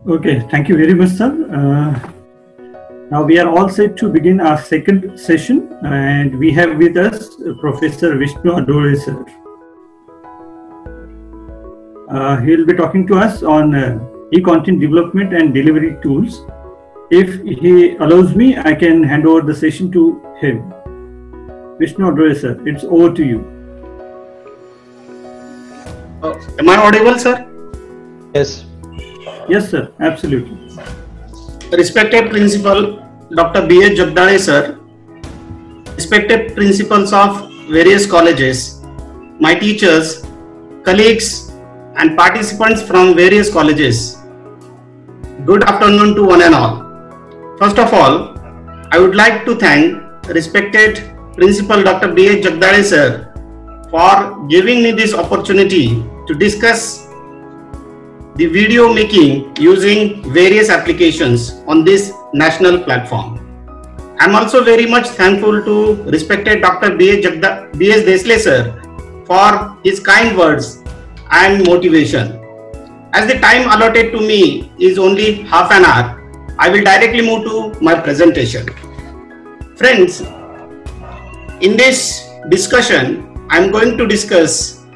Okay, thank you very much, sir. Now we are all set to begin our second session, and we have with us Professor Vishnu Adore, sir. He will be talking to us on e-content development and delivery tools. If he allows me, I can hand over the session to him. Vishnu Adore, sir, it's over to you. Am I audible, sir? Yes. Yes, sir, absolutely. Respected Principal Dr. B.H. Jagdale, sir, respected principals of various colleges, my teachers, colleagues, and participants from various colleges, good afternoon to one and all. First of all, I would like to thank respected Principal Dr. B.H. Jagdale, sir, for giving me this opportunity to discuss the video making using various applications on this national platform. I am also very much thankful to respected Dr. B.S. Desle, sir, for his kind words and motivation. As the time allotted to me is only half an hour, I will directly move to my presentation. Friends, in this discussion, I am going to discuss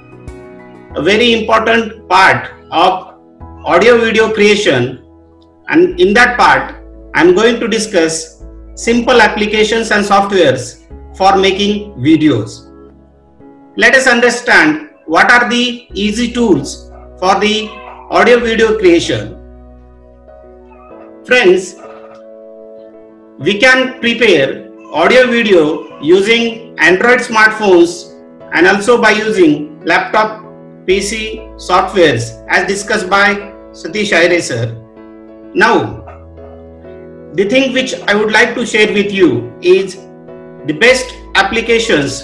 a very important part of audio video creation, and in that part I am going to discuss simple applications and softwares for making videos. Let us understand what are the easy tools for the audio video creation. Friends, we can prepare audio video using Android smartphones and also by using laptop, PC softwares as discussed by Satish Aire, sir. Now, the thing which I would like to share with you is the best applications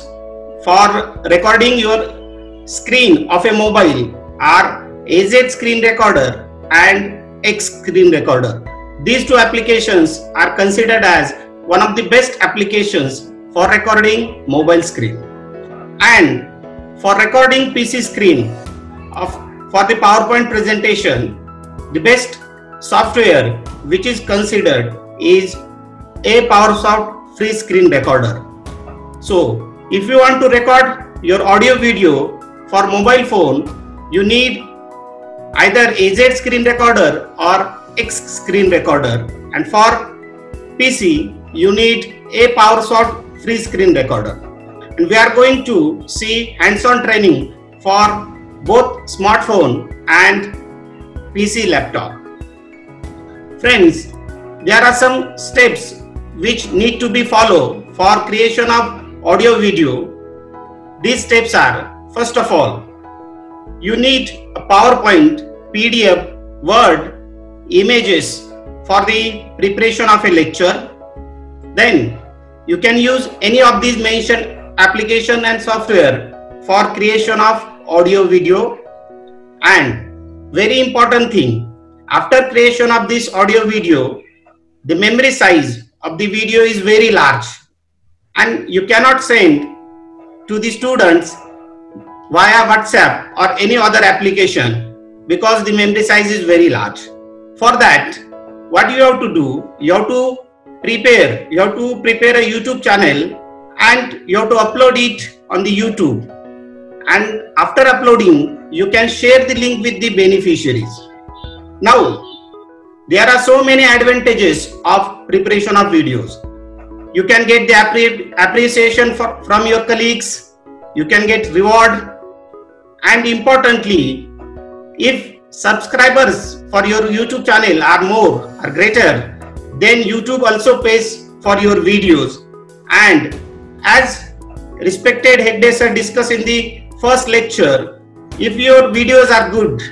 for recording your screen of a mobile are AZ screen recorder and X screen recorder. These two applications are considered as one of the best applications for recording mobile screen. And for recording PC screen for the PowerPoint presentation, the best software which is considered is a PowerSoft free screen recorder. So if you want to record your audio video for mobile phone, you need either AZ screen recorder or X screen recorder, and for PC you need a PowerSoft free screen recorder. And we are going to see hands-on training for both smartphone and PC laptop. Friends, there are some steps which need to be followed for creation of audio video. These steps are, first of all, you need a PowerPoint, PDF, Word, images for the preparation of a lecture. Then you can use any of these mentioned application and software for creation of audio video. And very important thing, after creation of this audio video, the memory size of the video is very large and you cannot send to the students via WhatsApp or any other application because the memory size is very large. For that, what you have to do, you have to prepare a YouTube channel and you have to upload it on the YouTube. And after uploading, you can share the link with the beneficiaries. Now, there are so many advantages of preparation of videos. You can get the appreciation from your colleagues, you can get reward, and importantly, if subscribers for your YouTube channel are greater, then YouTube also pays for your videos. And as respected Hegde sir discussed in the first lecture, if your videos are good,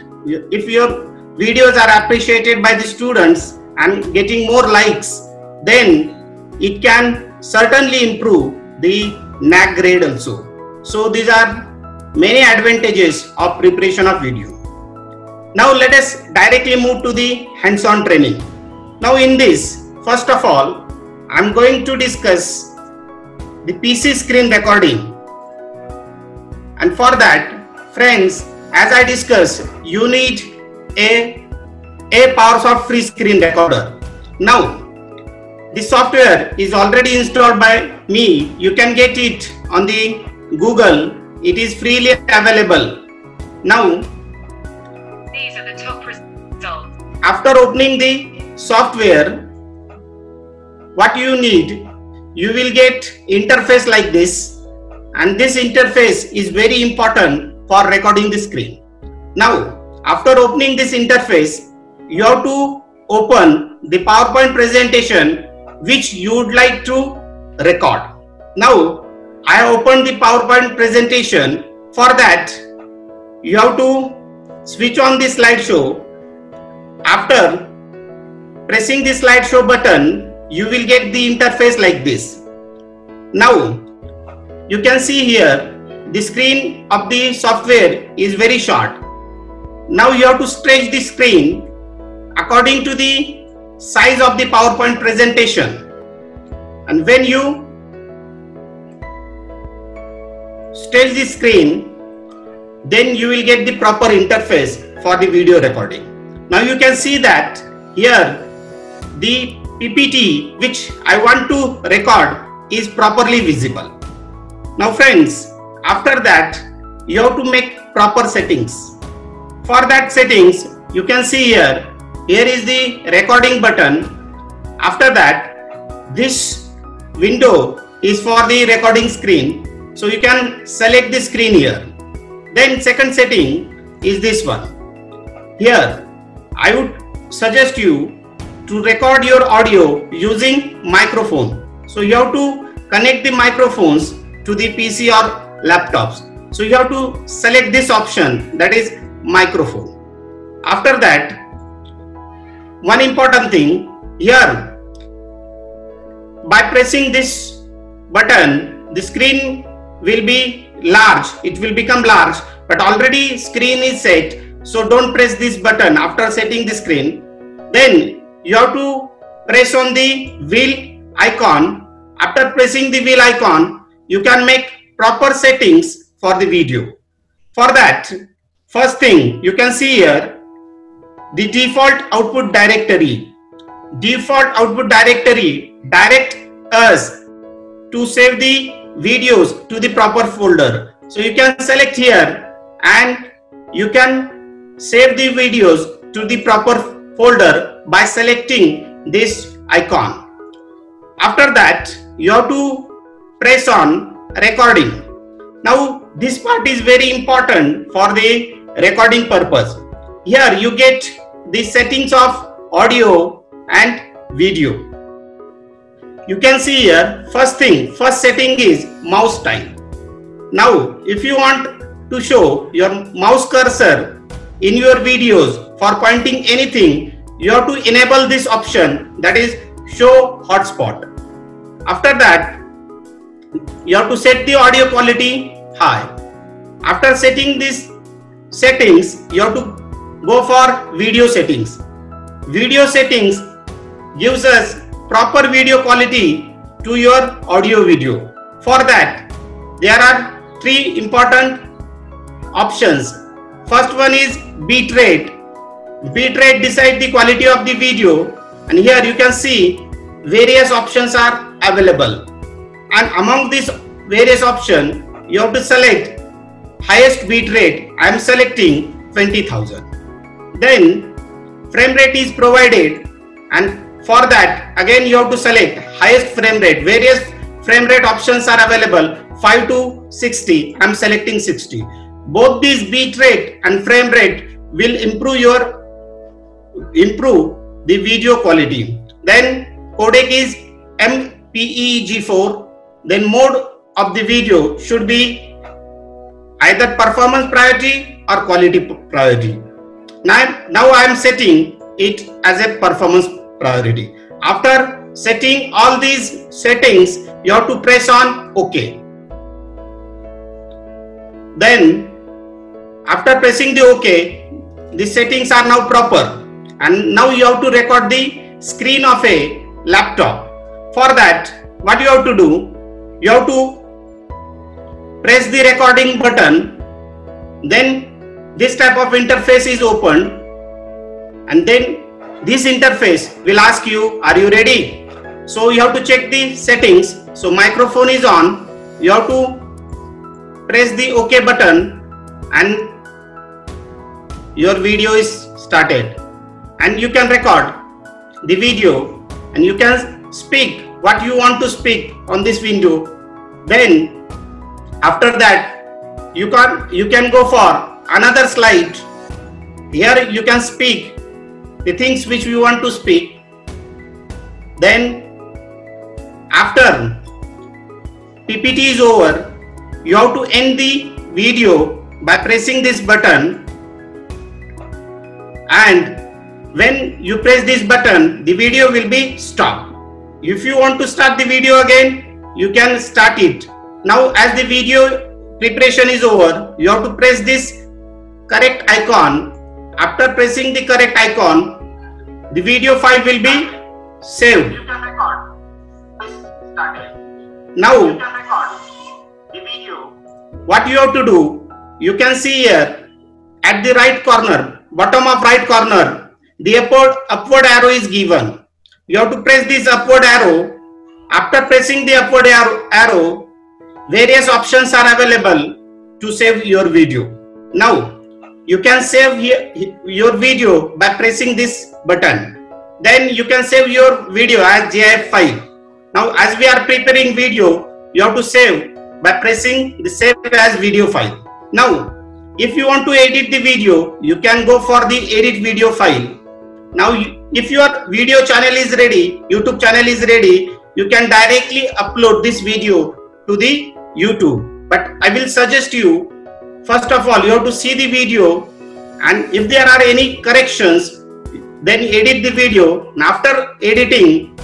if your videos are appreciated by the students and getting more likes, then it can certainly improve the NAAC grade also. So these are many advantages of preparation of video. Now let us directly move to the hands-on training. Now in this, first of all, I am going to discuss the PC screen recording. And for that, friends, as I discussed, you need a a PowerSoft free screen recorder. Now, this software is already installed by me. You can get it on the Google. It is freely available. Now, these are the top results. After opening the software, what you need, you will get interface like this, and this interface is very important for recording the screen. Now, after opening this interface, you have to open the PowerPoint presentation which you would like to record. Now, I have opened the PowerPoint presentation. For that, you have to switch on the slideshow. After pressing the slideshow button, you will get the interface like this. Now, you can see here the screen of the software is very short. Now you have to stretch the screen according to the size of the PowerPoint presentation. And when you stretch the screen, then you will get the proper interface for the video recording. Now you can see that here the PPT which I want to record is properly visible. Now friends, after that you have to make proper settings. For that settings, you can see here is the recording button. After that, this window is for the recording screen. So you can select the screen here. Then second setting is this one. Here, I would suggest you to record your audio using microphone. So you have to connect the microphones to the PC or laptops. So you have to select this option, that is microphone. After that, one important thing here, by pressing this button, the screen will be large. It will become large, but already screen is set. So don't press this button after setting the screen. Then you have to press on the wheel icon. After pressing the wheel icon, you can make proper settings for the video. For that, first thing you can see here, the default output directory. Default output directory direct us to save the videos to the proper folder. So you can select here and you can save the videos to the proper folder by selecting this icon. After that, you have to press on recording. Now this part is very important for the recording purpose. Here you get the settings of audio and video. You can see here, first setting is mouse time. Now if you want to show your mouse cursor in your videos for pointing anything, you have to enable this option, that is show hotspot. After that, you have to set the audio quality high. After setting these settings, you have to go for video settings. Video settings gives us proper video quality to your audio video. For that, there are three important options. First one is bitrate. Bitrate decides the quality of the video, and here you can see various options are available. And among these various options, you have to select highest bitrate. I am selecting 20,000. Then frame rate is provided, and for that again you have to select highest frame rate. Various frame rate options are available, 5 to 60. I am selecting 60. Both these bitrate and frame rate will improve the video quality. Then codec is MPEG-4. Then mode of the video should be either performance priority or quality priority. Now I am setting it as a performance priority. After setting all these settings, you have to press on OK. Then after pressing the OK, the settings are now proper, and now you have to record the screen of a laptop. For that, what you have to do, you have to press the recording button. Then this type of interface is opened, and then this interface will ask you, are you ready? So you have to check the settings. So microphone is on, you have to press the OK button and your video is started, and you can record the video and you can speak what you want to speak on this window. Then after that you can go for another slide. Here you can speak the things which you want to speak. Then after PPT is over, you have to end the video by pressing this button, and when you press this button the video will be stopped. If you want to start the video again, you can start it. Now as the video preparation is over, you have to press this correct icon. After pressing the correct icon, the video file will be saved. You can record this started. Now the video. What you have to do, you can see here at the right corner, bottom of right corner, the upward arrow is given. You have to press this upward arrow. After pressing the upward arrow, various options are available to save your video. Now you can save your video by pressing this button. Then you can save your video as GIF file. Now as we are preparing video, you have to save by pressing the save as video file. Now if you want to edit the video, you can go for the edit video file. Now if your video channel is ready, YouTube channel is ready, you can directly upload this video to the YouTube. But I will suggest you, first of all you have to see the video, and if there are any corrections, then edit the video, and after editing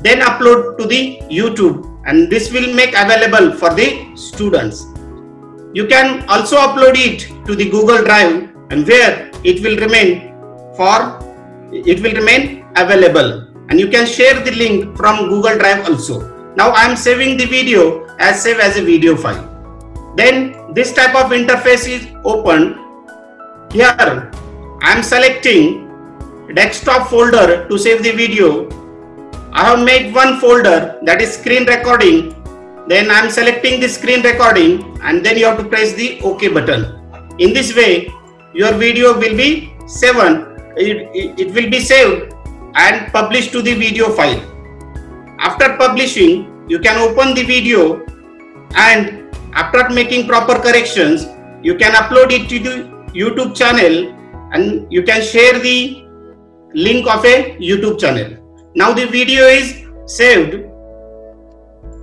then upload to the YouTube, and this will make available for the students. You can also upload it to the Google Drive, and where it will remain available, and you can share the link from Google Drive also. Now I am saving the video as save as a video file. Then this type of interface is opened. Here I am selecting desktop folder to save the video. I have made one folder, that is screen recording. Then I am selecting the screen recording, and then you have to press the OK button. In this way your video will be saved. It will be saved and published to the video file. After publishing, you can open the video, and after making proper corrections, you can upload it to the YouTube channel, and you can share the link of a YouTube channel. Now the video is saved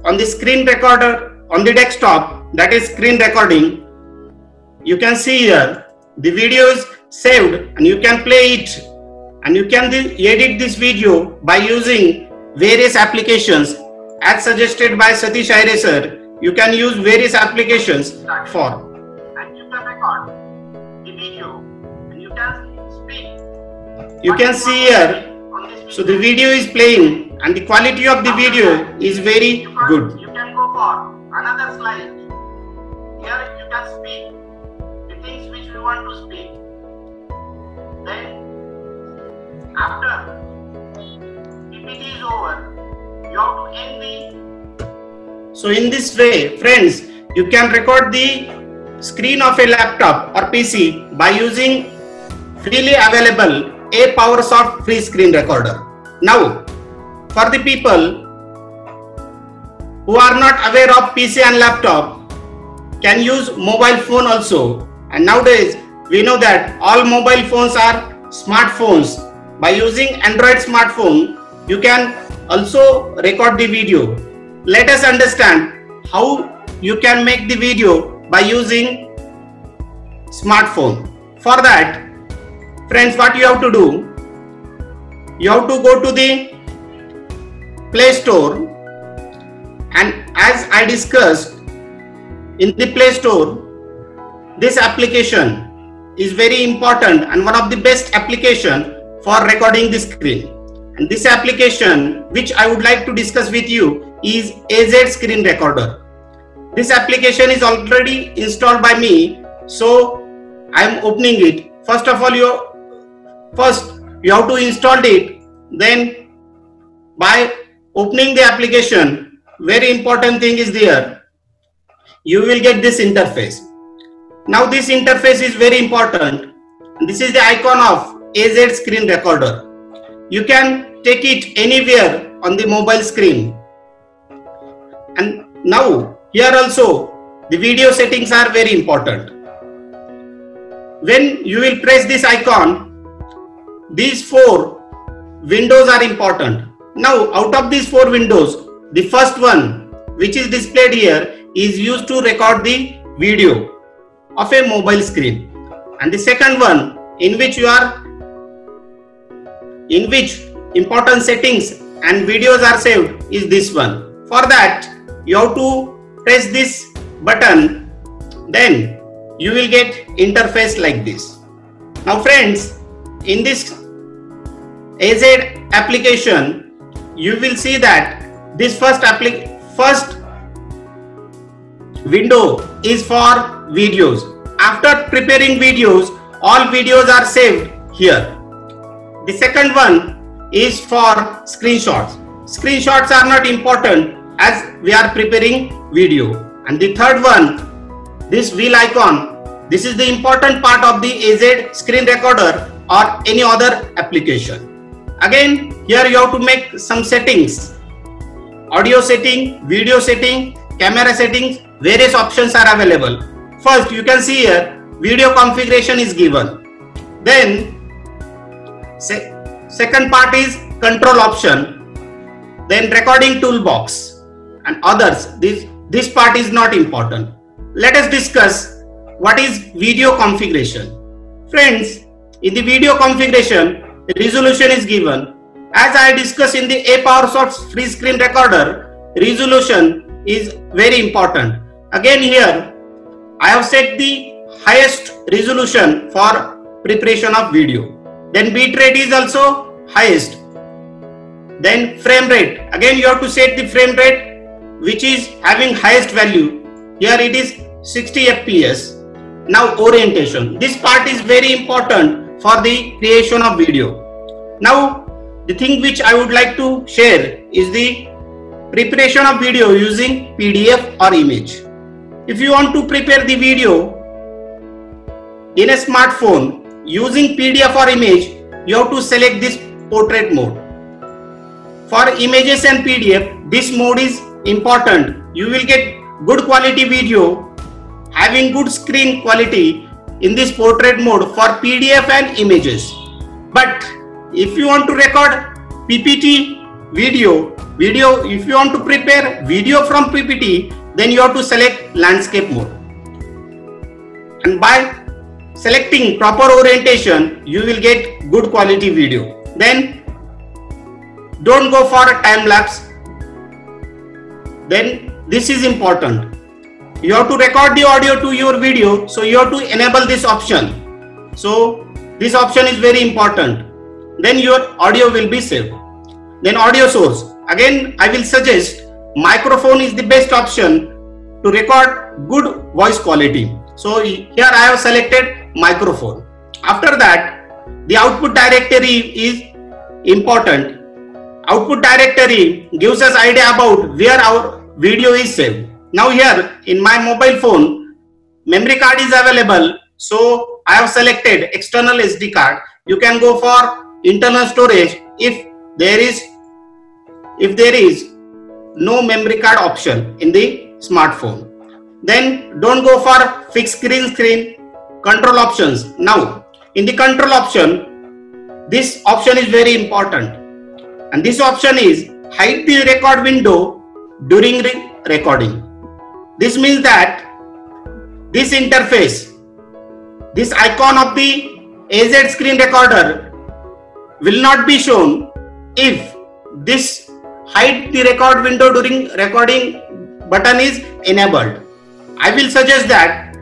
on the screen recorder on the desktop, that is screen recording. You can see here the video is saved, and you can play it, and you can edit this video by using various applications as suggested by Satish Aire sir. You can use various applications for, and you can record the video, and you can speak. You can see here, so the video is playing, and the quality of the video is very good. You can go for another slide. Here you can speak the things which you want to speak. Then after PPT is over, you have to end the. So in this way, friends, you can record the screen of a laptop or PC by using freely available a PowerSoft free screen recorder. Now, for the people who are not aware of PC and laptop, can use mobile phone also. And nowadays, we know that all mobile phones are smartphones. By using Android smartphone, you can also record the video. Let us understand how you can make the video by using smartphone. For that, friends, what you have to do, you have to go to the Play Store, and as I discussed, in the Play Store, this application is very important and one of the best application for recording the screen. And this application which I would like to discuss with you is AZ Screen Recorder. This application is already installed by me, so I am opening it. First of all, you have to install it. Then by opening the application, very important thing is there. You will get this interface. Now this interface is very important. This is the icon of AZ screen recorder. You can take it anywhere on the mobile screen. And now here also the video settings are very important. When you will press this icon, these 4 windows are important. Now out of these 4 windows, the first one which is displayed here is used to record the video of a mobile screen, and the second one in which important settings and videos are saved is this one. For that you have to press this button, then you will get interface like this. Now friends, in this AZ application you will see that this first window is for videos. After preparing videos, all videos are saved here. The second one is for screenshots. Screenshots are not important as we are preparing video. And the third one, this wheel icon, this is the important part of the AZ screen recorder or any other application. Again, here you have to make some settings. Audio setting, video setting, camera settings, various options are available. First, you can see here, video configuration is given. Then, second part is control option. Then recording toolbox and others. This part is not important. Let us discuss what is video configuration. Friends, in the video configuration, resolution is given. As I discussed in the APowerSoft free screen recorder, resolution is very important. Again here, I have set the highest resolution for preparation of video. Then bitrate is also highest. Then frame rate. Again you have to set the frame rate which is having highest value. Here it is 60 FPS. Now orientation. This part is very important for the creation of video. Now the thing which I would like to share is the preparation of video using PDF or image. If you want to prepare the video in a smartphone using PDF or image, you have to select this portrait mode. For images and PDF, this mode is important. You will get good quality video having good screen quality in this portrait mode for PDF and images. But if you want to record PPT video, if you want to prepare video from PPT, then you have to select landscape mode. And by selecting proper orientation, you will get good quality video. Then don't go for a time lapse. Then this is important. You have to record the audio to your video, so you have to enable this option. So this option is very important. Then your audio will be saved. Then audio source. Again, I will suggest microphone is the best option to record good voice quality. So here I have selected microphone. After that, the output directory is important. Output directory gives us idea about where our video is saved. Now here in my mobile phone, memory card is available. So I have selected external SD card. You can go for internal storage if there is no memory card option in the smartphone. Then don't go for fixed screen control options. Now in the control option, this option is very important, and this option is hide the record window during recording. This means that this interface, this icon of the AZ screen recorder will not be shown if this hide the record window during recording button is enabled. I will suggest that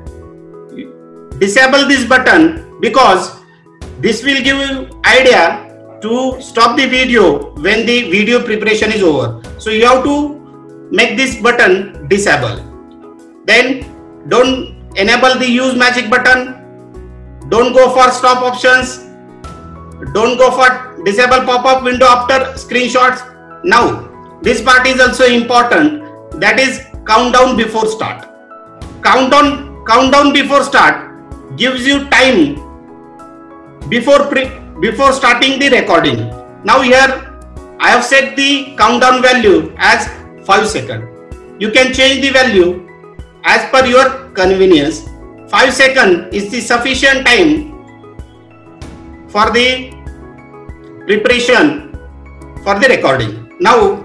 disable this button because this will give you idea to stop the video when the video preparation is over. So you have to make this button disable. Then don't enable the use magic button. Don't go for stop options. don't go for disable pop-up window after screenshots. Now this part is also important, that is countdown before start. Countdown before start gives you time before starting the recording. Now here I have set the countdown value as 5 seconds. You can change the value as per your convenience. 5 seconds is the sufficient time for the preparation for the recording. Now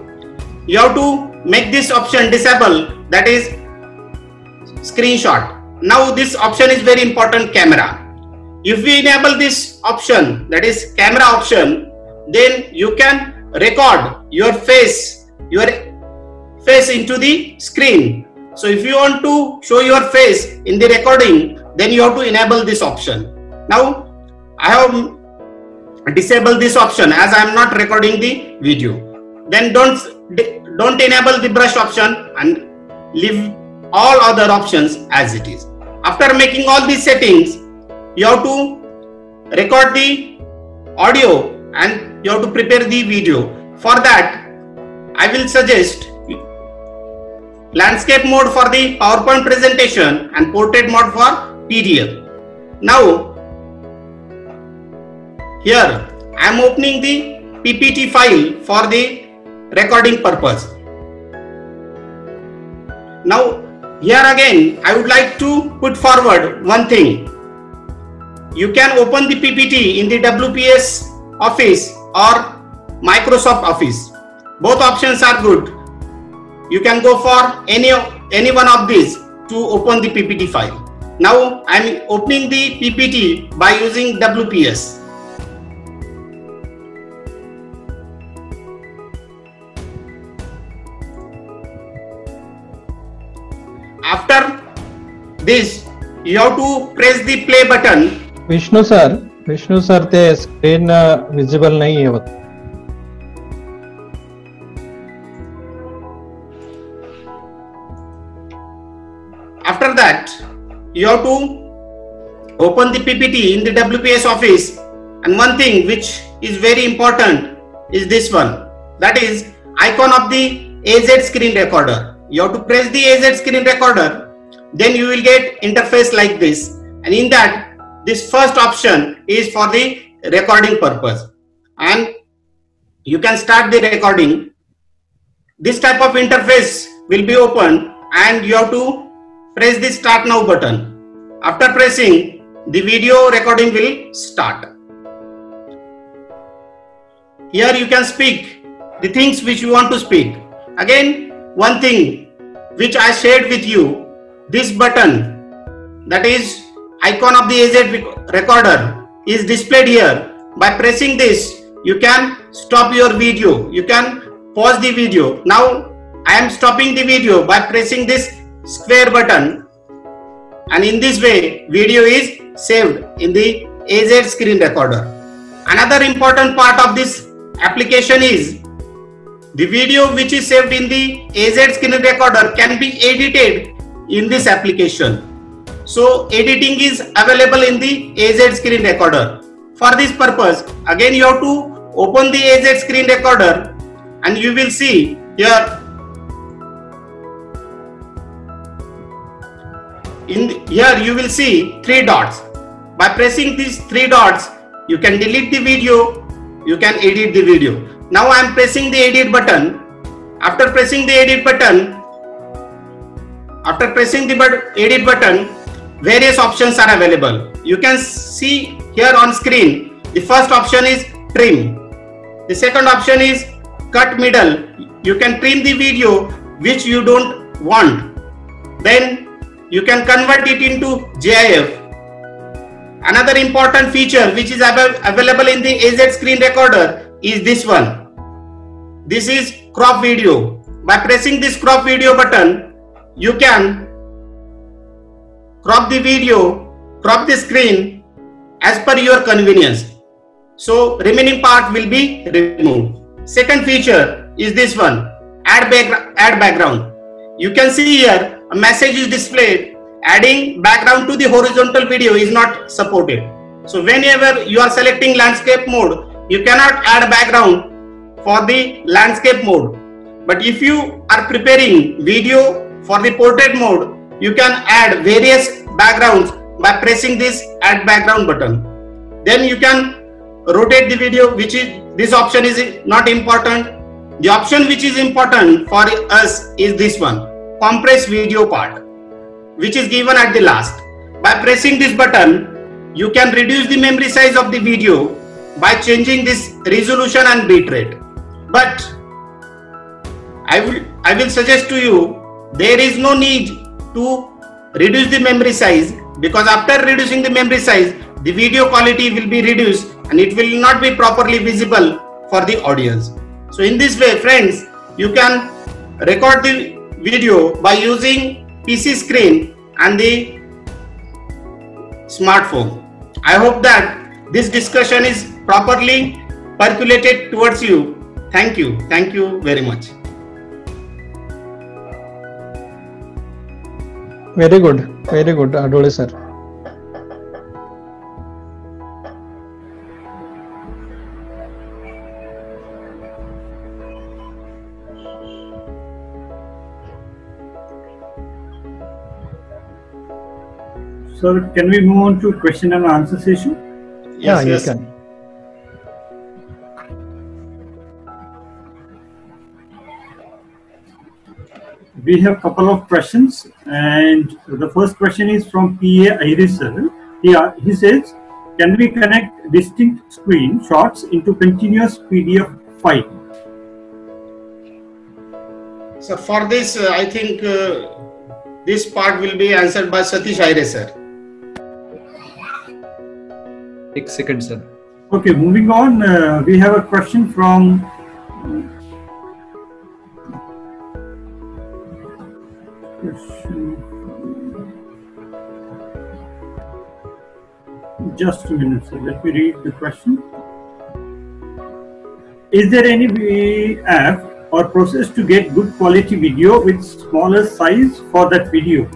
you have to make this option disable, that is screenshot. Now this option is very important, camera. If we enable this option, that is camera option, then you can record your face into the screen. So if you want to show your face in the recording, then you have to enable this option. Now I have disabled this option as I am not recording the video. Then don't enable the brush option and leave all other options as it is. After making all these settings, you have to record the audio and you have to prepare the video. For that, I will suggest landscape mode for the PowerPoint presentation and portrait mode for PDF. Now here I am opening the PPT file for the recording purpose. Now here again I would like to put forward one thing. You can open the PPT in the WPS Office or Microsoft Office. Both options are good. You can go for any one of these to open the PPT file. Now I am opening the PPT by using WPS. After this, you have to press the play button. Vishnu sir ते screen visible नहीं है. After that, you have to open the PPT in the WPS Office, and one thing which is very important is this one, that is icon of the AZ screen recorder. You have to press the AZ screen recorder, then you will get interface like this, and in that this first option is for the recording purpose, and you can start the recording. This type of interface will be open and you have to press the start now button. After pressing, the video recording will start. Here you can speak the things which you want to speak. Again, one thing which I shared with you, this button, that is icon of the AZ recorder, is displayed here. By pressing this, you can stop your video. You can pause the video. Now I am stopping the video by pressing this square button, and in this way video is saved in the AZ screen recorder. Another important part of this application is the video which is saved in the AZ screen recorder can be edited in this application. So editing is available in the AZ screen recorder. For this purpose, again you have to open the AZ screen recorder, and you will see here here you will see 3 dots. By pressing these 3 dots, you can delete the video, you can edit the video. Now I am pressing the edit button. After pressing the edit button, various options are available. You can see here on screen, the first option is trim. The second option is cut middle. You can trim the video which you don't want. Then you can convert it into GIF. Another important feature which is available in the AZ screen recorder is this one. This is crop video. By pressing this crop video button, you can crop the video, crop the screen as per your convenience. So remaining part will be removed. Second feature is this one, add background. You can see here a message is displayed, adding background to the horizontal video is not supported. So whenever you are selecting landscape mode, you cannot add background for the landscape mode. But if you are preparing video for the portrait mode, you can add various backgrounds by pressing this add background button. Then you can rotate the video, which is, this option is not important. The option which is important for us is this one, compress video part, which is given at the last. By pressing this button, you can reduce the memory size of the video by changing this resolution and bitrate. But I will suggest to you, there is no need to reduce the memory size, because after reducing the memory size, the video quality will be reduced and it will not be properly visible for the audience. So in this way, friends, you can record the video by using PC screen and the smartphone. I hope that this discussion is properly percolated towards you. Thank you. Thank you very much. Very good, Adole sir. Sir, can we move on to question and answer session? Yeah, Yes. you can. We have a couple of questions, and the first question is from PA Iris sir. He says, can we connect distinct screenshots into continuous PDF file? So for this, I think this part will be answered by Satish Aire sir. 6 seconds, sir. Okay, moving on, we have a question from just a minute, sir. Let me read the question. Is there any app or process to get good quality video with smaller size for that video?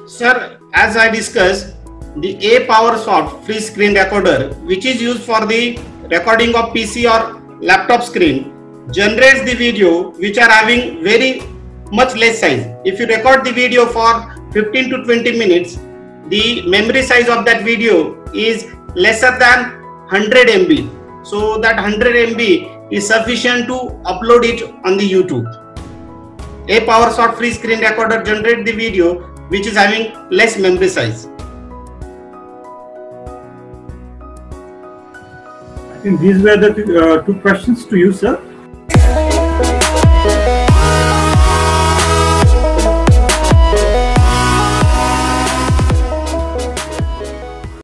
Sir, as I discussed, the APowerSoft free screen recorder, which is used for the recording of PC or laptop screen, generates the video which are having very much less size. If you record the video for 15 to 20 minutes, the memory size of that video is lesser than 100 MB. So that 100 MB is sufficient to upload it on the YouTube. APowerSoft free screen recorder generates the video which is having less memory size. I think these were the two questions to you, sir.